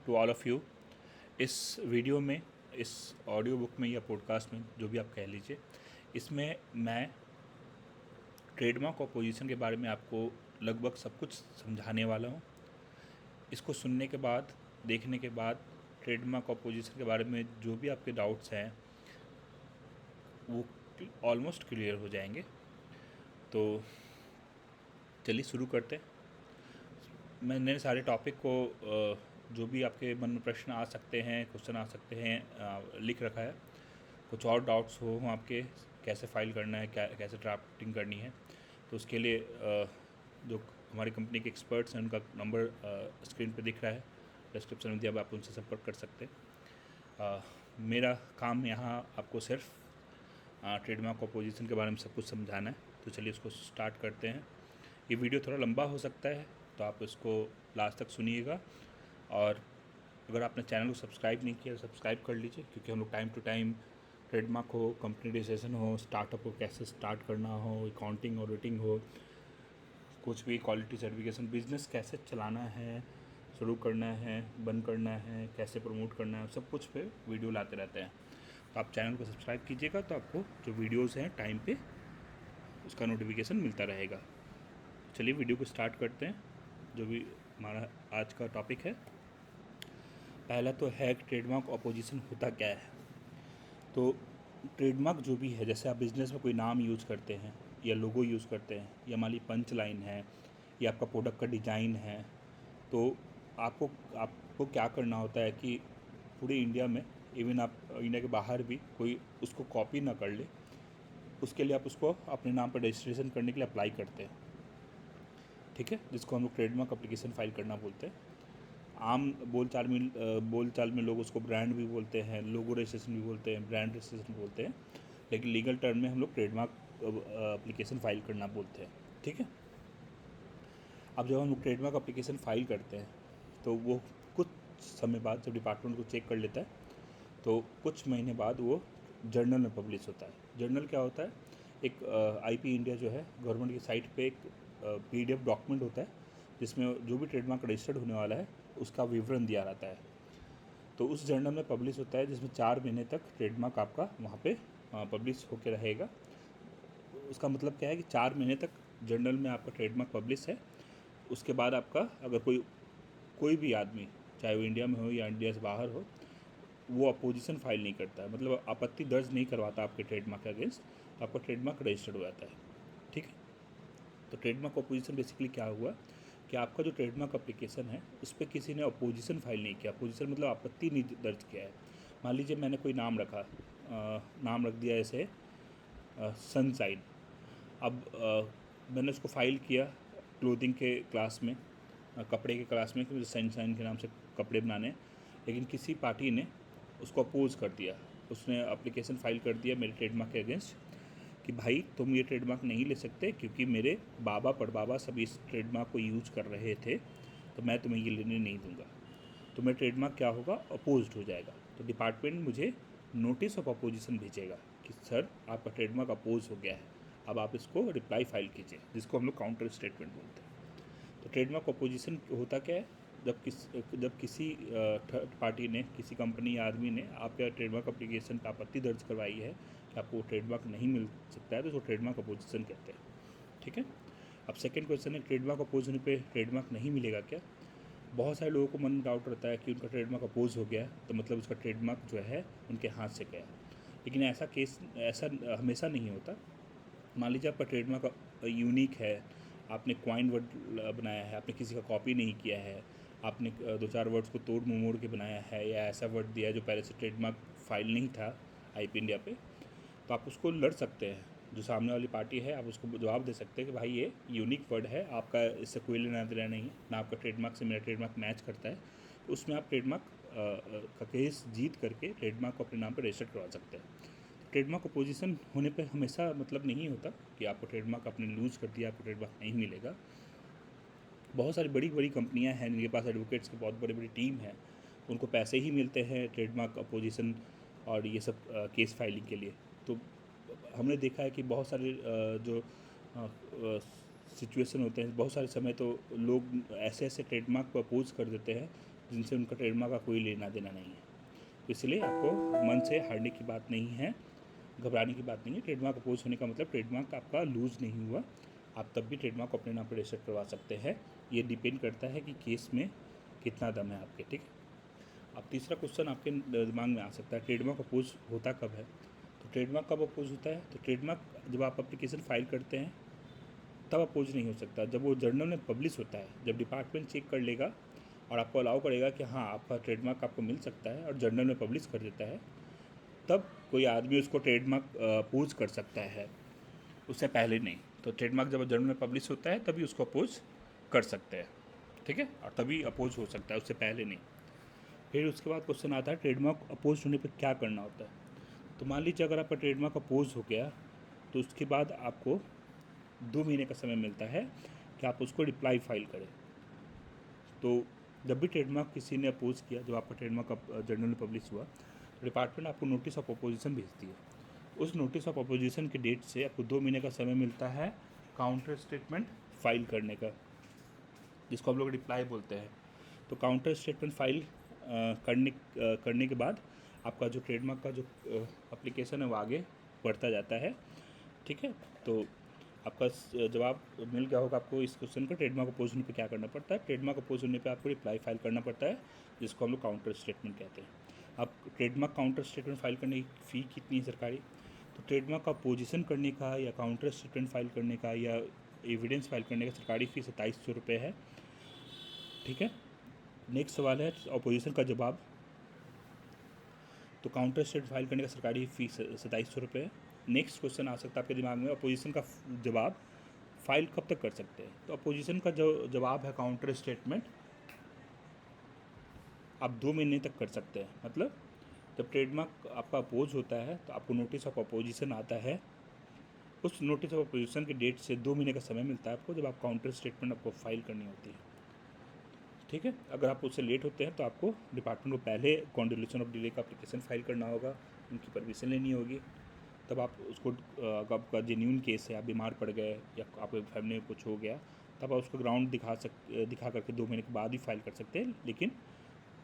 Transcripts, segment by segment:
To all of you. इस video में, इस ऑडियो बुक में या पॉडकास्ट में, जो भी आप कह लीजिए, इसमें मैं ट्रेडमार्क अपोजिशन के बारे में आपको लगभग सब कुछ समझाने वाला हूँ। इसको सुनने के बाद, देखने के बाद ट्रेडमार्क अपोजिशन के बारे में जो भी आपके डाउट्स हैं वो ऑलमोस्ट क्लियर हो जाएंगे। तो चलिए शुरू करते हैं। मैंने सारे टॉपिक को जो भी आपके मन में प्रश्न आ सकते हैं, क्वेश्चन आ सकते हैं, लिख रखा है। कुछ और डाउट्स हो आपके, कैसे फ़ाइल करना है, कैसे ड्राफ्टिंग करनी है, तो उसके लिए जो हमारी कंपनी के एक्सपर्ट्स हैं उनका नंबर स्क्रीन पे दिख रहा है, डिस्क्रिप्शन में दिया, आप उनसे संपर्क कर सकते हैं। मेरा काम यहाँ आपको सिर्फ ट्रेडमार्क अपोजिशन के बारे में सब कुछ समझाना है। तो चलिए इसको स्टार्ट करते हैं। ये वीडियो थोड़ा लंबा हो सकता है, तो आप इसको लास्ट तक सुनिएगा। और अगर आपने चैनल को सब्सक्राइब नहीं किया तो सब्सक्राइब कर लीजिए, क्योंकि हम लोग टाइम टू टाइम ट्रेडमार्क हो, कंपनी रजिस्ट्रेशन हो, स्टार्टअप हो, कैसे स्टार्ट करना हो, अकाउंटिंग ऑडिटिंग हो, कुछ भी क्वालिटी सर्टिफिकेशन, बिजनेस कैसे चलाना है, शुरू करना है, बंद करना है, कैसे प्रमोट करना है, सब कुछ पे वीडियो लाते रहते हैं। तो आप चैनल को सब्सक्राइब कीजिएगा, तो आपको जो वीडियोज़ हैं टाइम पे उसका नोटिफिकेशन मिलता रहेगा। चलिए वीडियो को स्टार्ट करते हैं। जो भी हमारा आज का टॉपिक है, पहला तो है कि ट्रेडमार्क अपोजिशन होता क्या है। तो ट्रेडमार्क जो भी है, जैसे आप बिज़नेस में कोई नाम यूज़ करते हैं या लोगो यूज़ करते हैं, या मान ली पंच लाइन है, या आपका प्रोडक्ट का डिज़ाइन है, तो आपको क्या करना होता है कि पूरे इंडिया में, इवन आप इंडिया के बाहर भी कोई उसको कॉपी ना कर ले, उसके लिए आप उसको अपने नाम पर रजिस्ट्रेशन करने के लिए अप्लाई करते हैं, ठीक है, जिसको हम लोग ट्रेडमार्क एप्लीकेशन फाइल करना बोलते हैं। आम बोलचाल में लोग उसको ब्रांड भी बोलते हैं, लोगो रजिस्ट्रेशन भी बोलते हैं, ब्रांड रजिस्ट्रेशन बोलते हैं, लेकिन लीगल टर्म में हम लोग ट्रेडमार्क एप्लीकेशन फाइल करना बोलते हैं, ठीक है। अब जब हम लोग ट्रेडमार्क एप्लीकेशन फाइल करते हैं तो वो कुछ समय बाद जब डिपार्टमेंट को चेक कर लेता है, तो कुछ महीने बाद वो जर्नल में पब्लिश होता है। जर्नल क्या होता है? एक आईपी इंडिया जो है, गवर्नमेंट की साइट पे एक पीडीएफ डॉक्यूमेंट होता है, जिसमें जो भी ट्रेडमार्क रजिस्टर्ड होने वाला है उसका विवरण दिया रहता है। तो उस जर्नल में पब्लिश होता है, जिसमें 4 महीने तक ट्रेडमार्क आपका वहाँ पे पब्लिश होकर रहेगा। उसका मतलब क्या है कि 4 महीने तक जर्नल में आपका ट्रेडमार्क पब्लिश है। उसके बाद आपका अगर कोई भी आदमी, चाहे वो इंडिया में हो या इंडिया से बाहर हो, वो अपोजिशन फाइल नहीं करता है, मतलब आपत्ति दर्ज नहीं करवाता आपके ट्रेडमार्क के अगेंस्ट, तो आपका ट्रेडमार्क रजिस्टर्ड हो जाता है, ठीक है। तो ट्रेडमार्क अपोजिशन बेसिकली क्या हुआ कि आपका जो ट्रेडमार्क एप्लीकेशन है उस पर किसी ने अपोजिशन फाइल नहीं किया। अपोजिशन मतलब आपत्ति नहीं दर्ज किया है। मान लीजिए मैंने कोई नाम रखा, नाम रख दिया ऐसे सनशाइन। अब मैंने उसको फाइल किया क्लोथिंग के क्लास में, कपड़े के क्लास में, कि मुझे सनशाइन के नाम से कपड़े बनाने हैं, लेकिन किसी पार्टी ने उसको अपोज कर दिया। उसने एप्लीकेशन फाइल कर दिया मेरे ट्रेडमार्क के अगेंस्ट कि भाई तुम ये ट्रेडमार्क नहीं ले सकते, क्योंकि मेरे बाबा पड़बाबा सब इस ट्रेडमार्क को यूज कर रहे थे, तो मैं तुम्हें ये लेने नहीं दूंगा। तो मेरा ट्रेडमार्क क्या होगा? अपोज्ड हो जाएगा। तो डिपार्टमेंट मुझे नोटिस ऑफ अपोजिशन भेजेगा कि सर आपका ट्रेडमार्क अपोज हो गया है, अब आप इसको रिप्लाई फाइल कीजिए, जिसको हम लोग काउंटर स्टेटमेंट बोलते हैं। तो ट्रेडमार्क अपोजिशन होता क्या है? जब किसी थर्ड पार्टी ने, किसी कंपनी या आदमी ने आपके ट्रेडमार्क एप्लीकेशन पर आपत्ति दर्ज करवाई है कि आपको ट्रेडमार्क नहीं मिल सकता है, तो उसको ट्रेडमार्क अपोजिशन कहते हैं, ठीक है। अब सेकंड क्वेश्चन है, ट्रेडमार्क अपोज होने पे ट्रेडमार्क नहीं मिलेगा क्या? बहुत सारे लोगों को मन में डाउट रहता है कि उनका ट्रेडमार्क अपोज हो गया तो मतलब उसका ट्रेडमार्क जो है उनके हाथ से गया, लेकिन ऐसा हमेशा नहीं होता। मान लीजिए आपका ट्रेडमार्क यूनिक है, आपने क्वाइन वर्ड बनाया है, आपने किसी का कॉपी नहीं किया है, आपने 2-4 वर्ड्स को तोड़ मरोड़ के बनाया है, या ऐसा वर्ड दिया है जो पहले से ट्रेडमार्क फाइल नहीं था आईपी इंडिया पे, तो आप उसको लड़ सकते हैं। जो सामने वाली पार्टी है, आप उसको जवाब दे सकते हैं कि भाई ये यूनिक वर्ड है, आपका इससे कोई लेना देना नहीं है, ना आपका ट्रेडमार्क से मेरा ट्रेडमार्क मैच करता है। तो उसमें आप ट्रेडमार्क का केस जीत करके ट्रेडमार्क को अपने नाम पर रजिस्टर करवा सकते हैं। ट्रेडमार्क अपोजिशन होने पे हमेशा मतलब नहीं होता कि आपको ट्रेडमार्क आपने लूज़ कर दिया, आपको ट्रेडमार्क नहीं मिलेगा। बहुत सारी बड़ी बड़ी कंपनियां हैं जिनके पास एडवोकेट्स की बहुत बड़ी बड़ी टीम है, उनको पैसे ही मिलते हैं ट्रेडमार्क अपोजिशन और ये सब केस फाइलिंग के लिए। तो हमने देखा है कि बहुत सारे जो सिचुएशन होते हैं, बहुत सारे समय तो लोग ऐसे ऐसे ट्रेडमार्क को अपोज कर देते हैं जिनसे उनका ट्रेडमार्क का कोई लेना देना नहीं है। तो इसलिए आपको मन से हारने की बात नहीं है, घबराने की बात नहीं है। ट्रेडमार्क अपोज होने का मतलब ट्रेडमार्क आपका लूज़ नहीं हुआ, आप तब भी ट्रेडमार्क को अपने नाम पर रजिस्टर करवा सकते हैं। ये डिपेंड करता है कि केस में कितना दम है आपके, ठीक है। अब तीसरा क्वेश्चन आपके दिमाग में आ सकता है, ट्रेडमार्क अपोज होता कब है। तो ट्रेडमार्क कब अपोज होता है, तो ट्रेडमार्क जब आप एप्लीकेशन फाइल करते हैं तब अपोज नहीं हो सकता, जब वो जर्नल में पब्लिश होता है, जब डिपार्टमेंट चेक कर लेगा और आपको अलाउ करेगा कि हाँ आपका ट्रेडमार्क आपको मिल सकता है और जर्नल में पब्लिश कर देता है, तब कोई आदमी उसको ट्रेडमार्क अपोज कर सकता है, उससे पहले नहीं। तो ट्रेडमार्क जब जर्नल में पब्लिश होता है तभी उसको अपोज कर सकते हैं, ठीक है, और तभी अपोज हो सकता है, उससे पहले नहीं। फिर उसके बाद क्वेश्चन आता है ट्रेडमार्क अपोज होने पर क्या करना होता है। तो मान लीजिए अगर आपका ट्रेडमार्क अपोज हो गया तो उसके बाद आपको 2 महीने का समय मिलता है कि आप उसको रिप्लाई फाइल करें। तो जब भी ट्रेडमार्क किसी ने अपोज किया, जब आपका ट्रेडमार्क जर्नल में पब्लिश हुआ, तो डिपार्टमेंट आपको नोटिस ऑफ अपोजिशन भेजती है। उस नोटिस ऑफ अपोजिशन के डेट से आपको 2 महीने का समय मिलता है काउंटर स्टेटमेंट फाइल करने का, जिसको हम लोग रिप्लाई बोलते हैं। तो काउंटर स्टेटमेंट फाइल करने के बाद आपका जो ट्रेडमार्क का जो एप्लीकेशन है वो आगे बढ़ता जाता है, ठीक है। तो आपका जवाब मिल गया होगा आपको इस क्वेश्चन का, ट्रेडमार्क अपोज होने पे क्या करना पड़ता है। ट्रेडमार्क अपोज होने पे आपको रिप्लाई फाइल करना पड़ता है, जिसको हम लोग काउंटर स्टेटमेंट कहते हैं। अब ट्रेडमार्क काउंटर स्टेटमेंट फाइल करने की फ़ी कितनी है सरकारी, तो ट्रेडमार्क का अपोजिशन करने का या काउंटर स्टेटमेंट फाइल करने का या एविडेंस फाइल करने का सरकारी फ़ी 2700 रुपये है, ठीक है। नेक्स्ट सवाल है अपोजिशन का जवाब। तो काउंटर स्टेटमेंट फाइल करने का सरकारी फ़ी 2700 रुपये है। नेक्स्ट क्वेश्चन आ सकता है आपके दिमाग में, अपोजिशन का जवाब फाइल कब तक कर सकते हैं। तो अपोजिशन का जो जवाब है काउंटर स्टेटमेंट, आप 2 महीने तक कर सकते हैं। मतलब जब ट्रेडमार्क आपका अपोज होता है तो आपको नोटिस ऑफ अपोजिशन आता है, उस नोटिस ऑफ अपोजिशन के डेट से 2 महीने का समय मिलता है आपको, जब आप काउंटर स्टेटमेंट आपको फाइल करनी होती है, ठीक है। अगर आप उससे लेट होते हैं तो आपको डिपार्टमेंट को पहले कॉन्डोलेशन ऑफ डिले का एप्लीकेशन फाइल करना होगा, उनकी परमिशन लेनी होगी, तब आप उसको अगर आपका जेन्यून केस है, आप बीमार पड़ गए या आपके फैमिली में कुछ हो गया, तब आप उसको ग्राउंड दिखा करके 2 महीने के बाद ही फाइल कर सकते हैं। लेकिन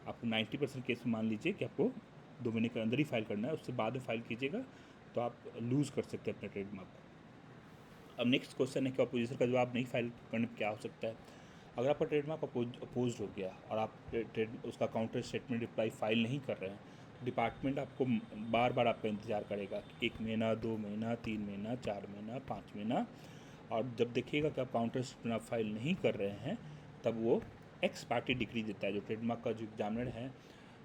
आपको 90% केस में मान लीजिए कि आपको 2 महीने के अंदर ही फाइल करना है, उससे बाद में फाइल कीजिएगा तो आप लूज़ कर सकते हैं अपने ट्रेडमार्क को। अब नेक्स्ट क्वेश्चन है कि अपोजिशन का जवाब नहीं फाइल करने पर क्या हो सकता है। अगर आपका ट्रेडमार्क अपोज हो गया और आप उसका काउंटर स्टेटमेंट रिप्लाई फाइल नहीं कर रहे हैं, डिपार्टमेंट आपको बार बार आपका इंतज़ार करेगा, 1 महीना, 2 महीना, 3 महीना, 4 महीना, 5 महीना, और जब देखिएगा कि आप काउंटर स्टेटमेंट आप फाइल नहीं कर रहे हैं, तब वो एक्स पार्टी डिक्री देता है। जो ट्रेडमार्क का जो एग्जामिनर है,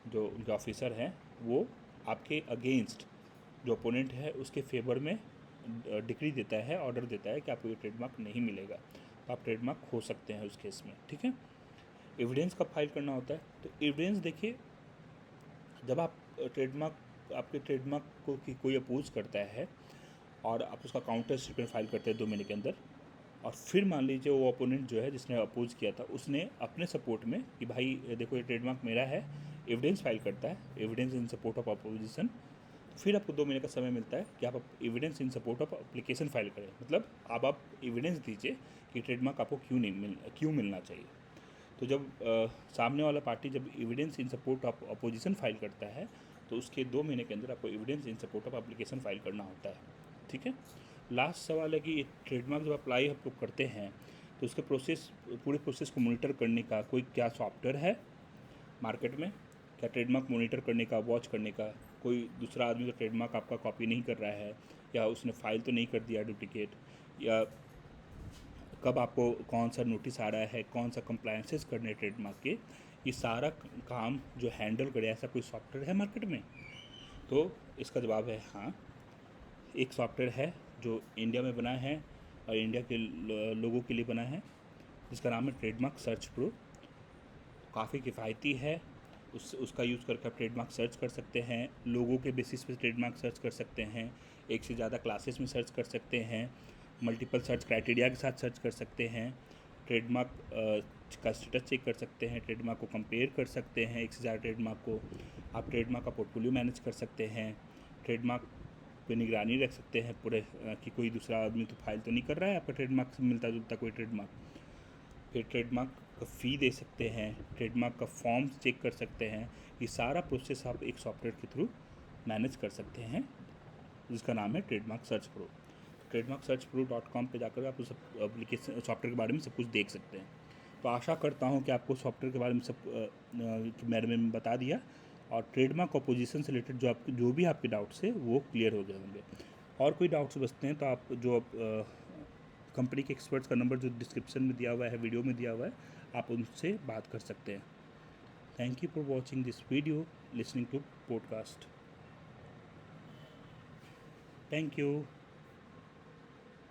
जो उनके ऑफिसर हैं, वो आपके अगेंस्ट जो ओपोनेंट है उसके फेवर में डिक्री देता है, ऑर्डर देता है कि आपको ये ट्रेडमार्क नहीं मिलेगा, तो आप ट्रेडमार्क खो सकते हैं उस केस में, ठीक है। एविडेंस कब फाइल करना होता है, तो एविडेंस देखिए, जब आप आपके ट्रेडमार्क को कोई अपोज करता है और आप उसका काउंटर स्टेटमेंट फाइल करते हैं 2 महीने के अंदर, और फिर मान लीजिए वो अपोनेंट जो है जिसने अपोज किया था, उसने अपने सपोर्ट में कि भाई देखो ये ट्रेडमार्क मेरा है, एविडेंस फाइल करता है, evidence in support of opposition, फिर आपको 2 महीने का समय मिलता है कि आप evidence in support of application file करें। मतलब अब आप एविडेंस दीजिए कि ट्रेडमार्क आपको क्यों मिलना चाहिए। तो जब सामने वाला पार्टी जब evidence in support of opposition file करता है, तो उसके 2 महीने के अंदर आपको evidence in support of application file करना होता है, ठीक है। लास्ट सवाल है कि ट्रेडमार्क जब अप्लाई हम लोग करते हैं तो उसके पूरे प्रोसेस को मॉनिटर करने का कोई क्या सॉफ्टवेयर है मार्केट में, क्या ट्रेडमार्क मॉनिटर करने का, वॉच करने का कोई दूसरा आदमी तो ट्रेडमार्क आपका कॉपी नहीं कर रहा है, या उसने फाइल तो नहीं कर दिया डुप्लीकेट, या कब आपको कौन सा नोटिस आ रहा है, कौन सा कंप्लायंसेस करने ट्रेडमार्क के, ये सारा काम जो हैंडल करे ऐसा कोई सॉफ्टवेयर है मार्केट में। तो इसका जवाब है हाँ, एक सॉफ्टवेयर है जो इंडिया में बना है और इंडिया के लोगों के लिए बना है, जिसका नाम है ट्रेडमार्क सर्च प्रो। काफ़ी किफ़ायती है, उसका यूज़ करके आप ट्रेडमार्क सर्च कर सकते हैं, लोगों के बेसिस पे ट्रेडमार्क सर्च कर सकते हैं, एक से ज़्यादा क्लासेस में सर्च कर सकते हैं, मल्टीपल सर्च क्राइटेरिया के साथ सर्च कर सकते हैं, ट्रेडमार्क का स्टेटस चेक कर सकते हैं, ट्रेडमार्क को कंपेयर कर सकते हैं, एक से ज़्यादा ट्रेडमार्क को, आप ट्रेडमार्क का पोर्टफोलियो मैनेज कर सकते हैं, ट्रेडमार्क पे निगरानी रख सकते हैं पूरे कि कोई दूसरा आदमी तो फाइल तो नहीं कर रहा है आपका ट्रेडमार्क से मिलता जुलता कोई ट्रेडमार्क। फिर ट्रेडमार्क का फ़ी दे सकते हैं, ट्रेडमार्क का फॉर्म्स चेक कर सकते हैं। ये सारा प्रोसेस आप एक सॉफ्टवेयर के थ्रू मैनेज कर सकते हैं, जिसका नाम है ट्रेडमार्क सर्च प्रो। trademarksearchpro.com पे जाकर आप उस एप्लीकेशन सॉफ्टवेयर के बारे में सब कुछ देख सकते हैं। तो आशा करता हूँ कि आपको सॉफ्टवेयर के बारे में सब मैंने बता दिया, और ट्रेडमार्क अपोजिशन से रिलेटेड जो भी आपके डाउट्स है वो क्लियर हो गए होंगे। और कोई डाउट्स बचते हैं तो आप जो कंपनी के एक्सपर्ट्स का नंबर जो डिस्क्रिप्शन में दिया हुआ है, वीडियो में दिया हुआ है, आप उनसे बात कर सकते हैं। Thank you for watching this video, listening to podcast. Thank you.